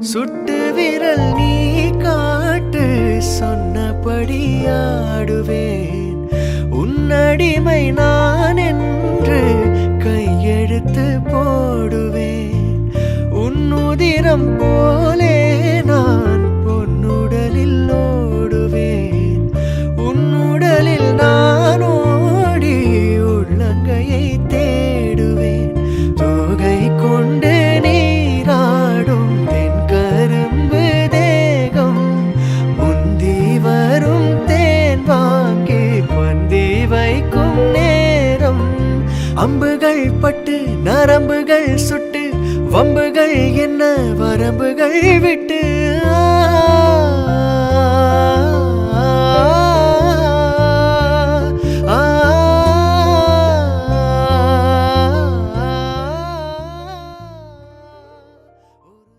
சுட்டு விரல் நீ காட்டு சொன்னபடி ஆடுவேன். உன்னடிமை நான் என்று கையெழுத்து போடுவேன். உன்னுதிரம் போலே நான் பொன்னுடலில் ஓடுவேன். உன்னுடலில் நான் ஓடி உள்ளங்கையை தேடுவேன். தோகை கொண்டு நீராடும் தென் கரும்பு தேகம் முந்தி வரும் தேன் வாங்கி பந்தி வைக்கும் நேரம். அம்புகள் பட்டு நரம்புகள் சுட்டு வம்புகள் என்ன வரம்புகள் விட்டு